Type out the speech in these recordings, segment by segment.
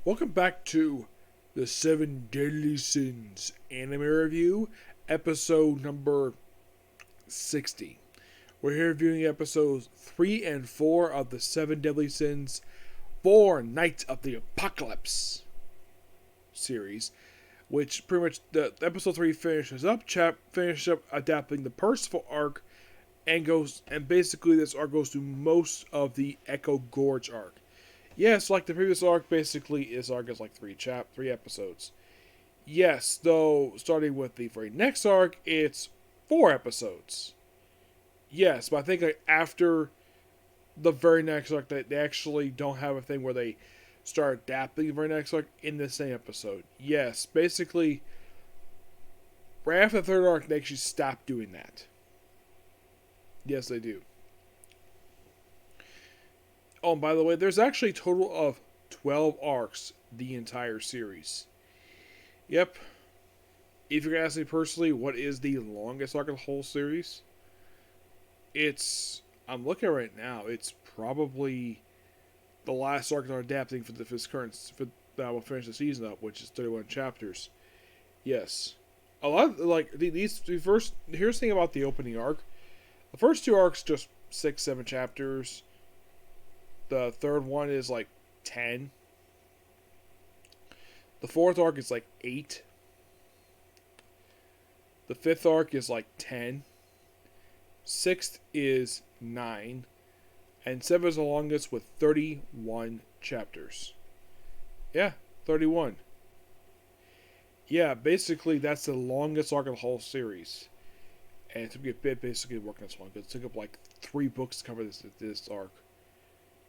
Welcome back to the Seven Deadly Sins anime review, episode number 60. We're here reviewing episodes 3 and 4 of the Seven Deadly Sins for Knights of the Apocalypse series, which pretty much the episode 3 finishes up adapting the Percival arc and basically this arc goes through most of the Echo Gorge arc. Yes, like the previous arc, basically, this arc is like three episodes. Yes, though, starting with the very next arc, it's 4 episodes. Yes, but I think like after the very next arc, they actually don't have a thing where they start adapting the very next arc in the same episode. Yes, basically, right after the third arc, they actually stop doing that. Yes, they do. Oh, and by the way, there's actually a total of 12 arcs the entire series. Yep. If you're going to ask me personally, what is the longest arc of the whole series? I'm looking at it right now, it's probably the last arc they're adapting for that will finish the season up, which is 31 chapters. Yes. A lot of, like, here's the thing about the opening arc. The first 2 arcs, just 6-7 chapters. The third one is like 10. The fourth arc is like 8. The fifth arc is like 10. Sixth is 9. And 7 is the longest with 31 chapters. Yeah, 31. Yeah, basically that's the longest arc of the whole series. And it took me a bit basically working this one, because it took up like 3 books to cover this arc.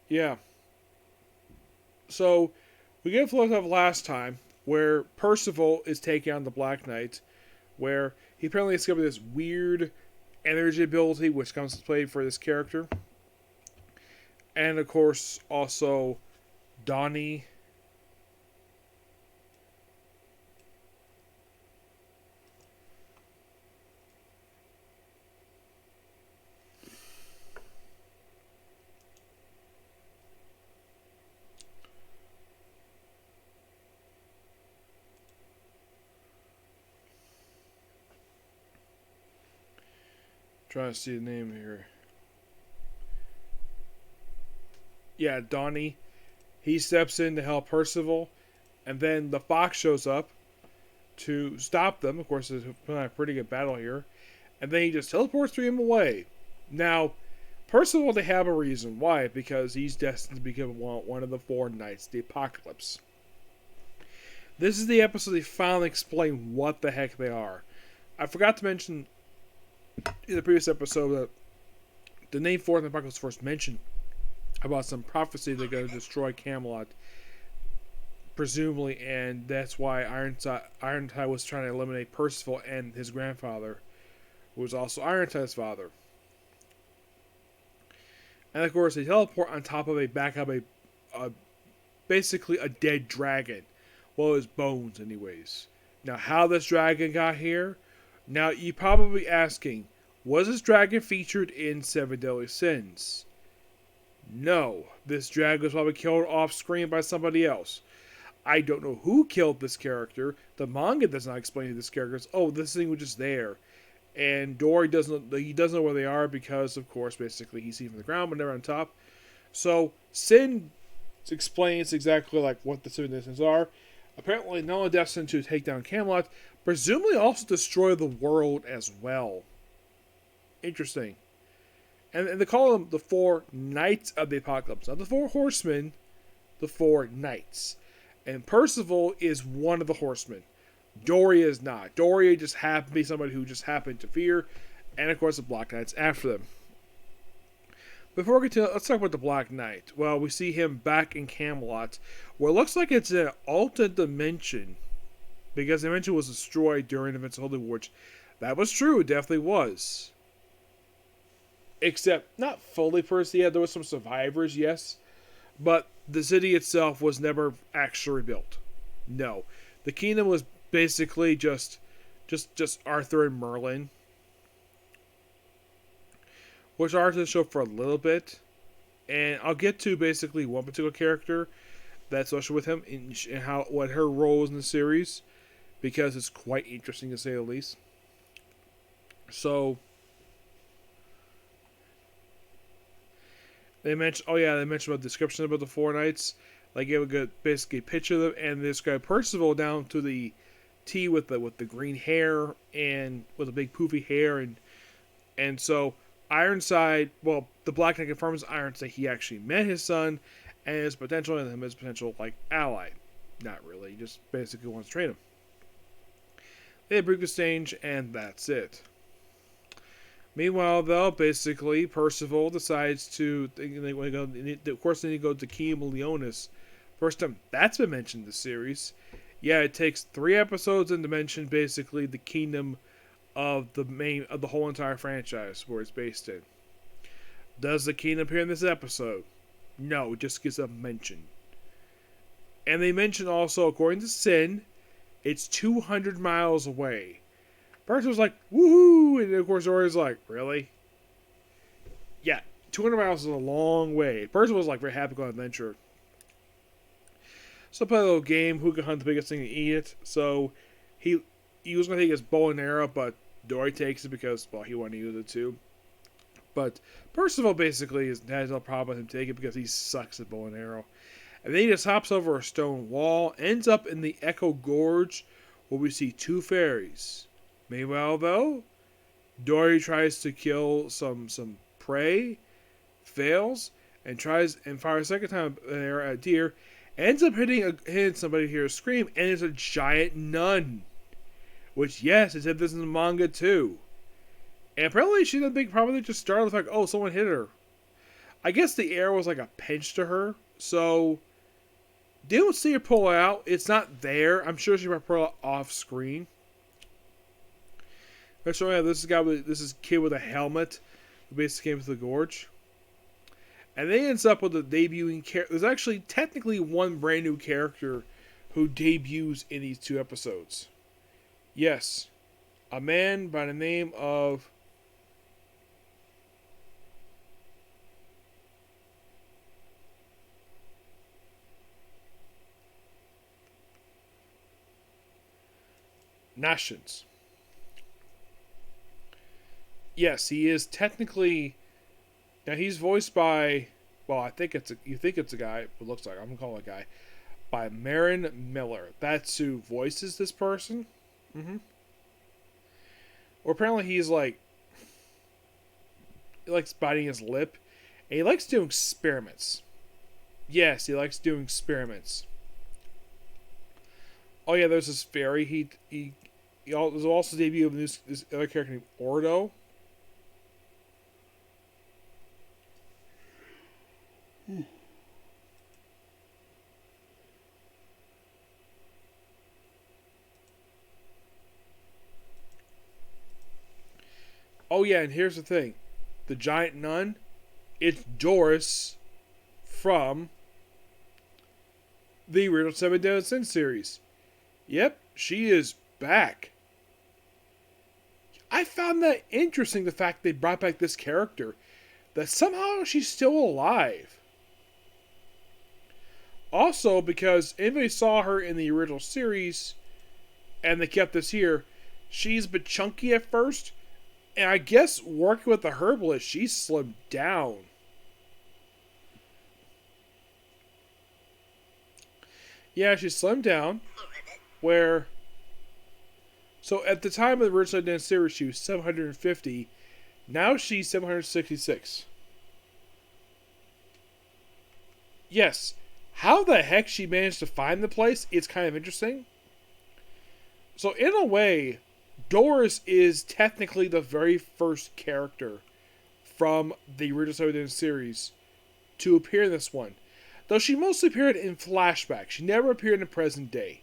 Yeah. So, we get a flow of last time, where Percival is taking on the Black Knight, where he apparently discovered this weird energy ability, which comes to play for this character. And, of course, also, Donnie. Trying to see the name here. Yeah, Donnie. He steps in to help Percival, and then the Fox shows up to stop them. Of course, there's a pretty good battle here. And then he just teleports him away. Now, Percival, they have a reason. Why? Because he's destined to become one of the 4 Knights of the Apocalypse. This is the episode they finally explain what the heck they are. I forgot to mention in the previous episode that the name 4th and Apocalypse first mentioned about some prophecy they're going to destroy Camelot, presumably, and that's why Irontide was trying to eliminate Percival and his grandfather, who was also Irontide's father. And of course, they teleport on top of basically a dead dragon. Well, his bones, anyways. Now, how this dragon got here? Now, you're probably asking, was this dragon featured in Seven Deadly Sins? No. This dragon was probably killed off screen by somebody else. I don't know who killed this character. The manga does not explain who this character is. Oh, this thing was just there. And Dory doesn't know where they are because, of course, basically he's seen from the ground but never on top. So, Sin explains exactly like what the Seven Deadly Sins are. Apparently, not only destined to take down Camelot, presumably also destroy the world as well. Interesting. And they call them the 4 Knights of the Apocalypse. Not the 4 Horsemen, the 4 Knights. And Percival is one of the Horsemen. Doria is not. Doria just happened to be somebody who just happened to fear. And of course the Black Knight's after them. Before we continue, let's talk about the Black Knight. Well, we see him back in Camelot, where it looks like it's an alternate dimension, because the dimension was destroyed during the events of Holy War, which that was true, it definitely was. Except, not fully per se, yeah, there was some survivors, yes, but the city itself was never actually rebuilt. No. The kingdom was basically just Arthur and Merlin, which Arthur showed for a little bit, and I'll get to basically one particular character that social with him and how what her role is in the series, because it's quite interesting to say the least. So they mentioned about the description about the four knights. Like gave a good basically picture of them, and this guy Percival down to the T with the green hair and with the big poofy hair, and so Ironside, well, the Black Knight confirms Ironside he actually met his son and his potential and him as potential like ally. Not really, he just basically wants to train him. They break the stage and that's it. Meanwhile, though, basically Percival decides to of course they need to go to Kingdom Leonis. First time that's been mentioned in the series. Yeah, it takes 3 episodes in to mention basically the kingdom of the whole entire franchise where it's based in. Does the kingdom appear in this episode? No, it just gets a mention. And they mention also, according to Sin, it's 200 miles away. Percival's like, woohoo! And of course, Dory's like, really? Yeah, 200 miles is a long way. Percival's like very happy to go on an adventure. So play a little game, who can hunt the biggest thing and eat it. So he was going to take his bow and arrow, but Dory takes it because, well, he wanted to use it too. But Percival basically has no problem with him taking it because he sucks at bow and arrow. And then he just hops over a stone wall, ends up in the Echo Gorge, where we see 2 fairies. Meanwhile, though, Dory tries to kill some prey, fails, and tries and fires a second time at a deer, ends up hitting somebody, hears a scream, and it's a giant nun. Which, yes, it said this in the manga too. And apparently she didn't think probably just started with like, oh, someone hit her. I guess the arrow was like a pinch to her, so they don't see her pull out. It's not there. I'm sure she probably pull it off screen. So yeah, this is kid with a helmet who basically came to the Gorge. And then ends up with a debuting character. There's actually technically one brand new character who debuts in these 2 episodes. Yes, a man by the name of Nashins. Yes, he is technically. Now he's voiced by. Well, you think it's a guy. It looks like I'm gonna call it a guy. By Marin Miller. That's who voices this person. Mm-hmm. Or apparently he likes biting his lip, and he likes doing experiments. Yes, he likes doing experiments. Oh yeah, there's this fairy. There's also the debut of this other character named Ordo. Oh yeah, and here's the thing. The giant nun, it's Doris from the original 7 Deadly Sins series. Yep, she is back. I found that interesting, the fact they brought back this character. That somehow she's still alive. Also, because anybody saw her in the original series, and they kept this here, she's a bit chunky at first, and I guess working with the herbalist, she's slimmed down. Yeah, she's slimmed down. Where... So at the time of the original Dance series, she was 750. Now she's 766. Yes. How the heck she managed to find the place, it's kind of interesting. So in a way, Doris is technically the very first character from the original Dance series to appear in this one. Though she mostly appeared in flashback. She never appeared in the present day.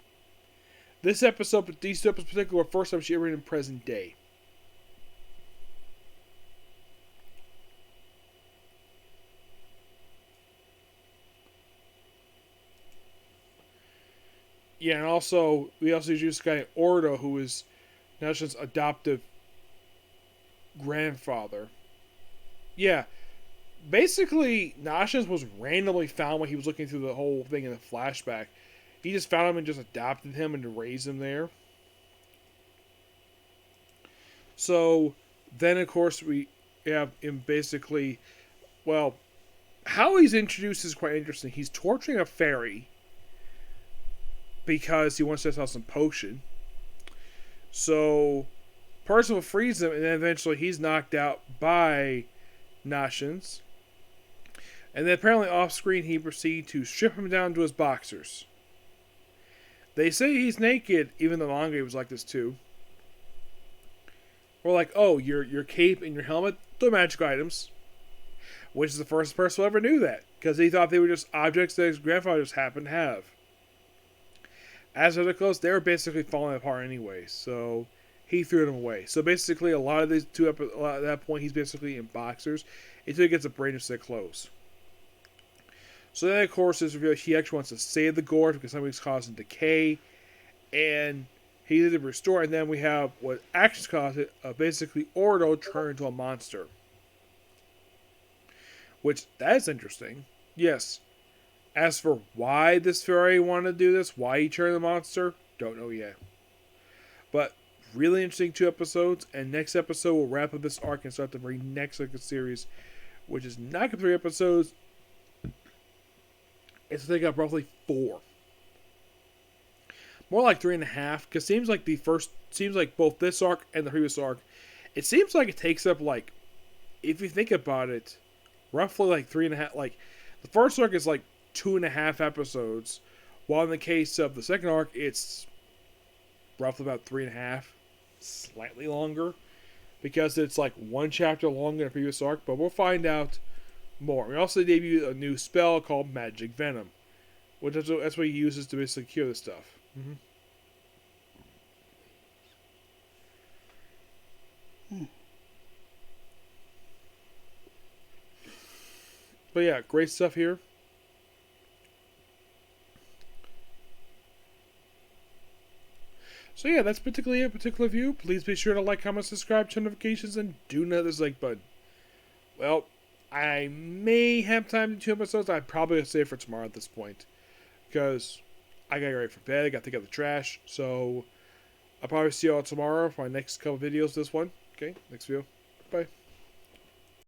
These 2 episodes in particular were the first time she appeared in present day. Yeah, and also, we also introduced this guy Ordo, who is Nash's adoptive grandfather. Yeah, Basically, Noxious was randomly found when he was looking through the whole thing in the flashback. He just found him and just adopted him and raised him there. So then, of course, we have him basically. Well, how he's introduced is quite interesting. He's torturing a fairy because he wants to sell some potion. So Percival frees him, and then eventually he's knocked out by Noxious. And then apparently off screen he proceeds to strip him down to his boxers. They say he's naked, even the manga was like this too. We're like, oh, your cape and your helmet, they're magical items. Which is the first person who ever knew that, because he thought they were just objects that his grandfather just happened to have. As for the clothes, they were basically falling apart anyway, so he threw them away. So basically, a lot of these at that point, he's basically in boxers until he gets a brand new set of clothes. So then, of course, it's revealed he actually wants to save the Gorge because somebody's causing decay, and he needs to restore. And then we have what actions cause it, basically Ordo turned into a monster. Which, that is interesting. Yes. As for why this fairy wanted to do this, why he turned the monster, don't know yet. But, really interesting 2 episodes, and next episode will wrap up this arc and start the very next series, which is not 3 episodes. It's I think up roughly 4. More like 3.5, because seems like both this arc and the previous arc, it seems like it takes up like, if you think about it, roughly like 3.5. Like the first arc is like 2.5 episodes, while in the case of the second arc, it's roughly about 3.5, slightly longer, because it's like 1 chapter longer than the previous arc. But we'll find out more. We also debuted a new spell called Magic Venom, which that's what he uses to basically cure this stuff. Mm-hmm. But yeah, great stuff here. So yeah, that's particularly a particular view. Please be sure to like, comment, subscribe, turn notifications, and do not this like button. Well, I may have time to do 2 episodes. I'd probably save for tomorrow at this point, because I gotta get ready for bed. I gotta take out the trash. So I'll probably see y'all tomorrow for my next couple videos. This one, okay, next video. Bye.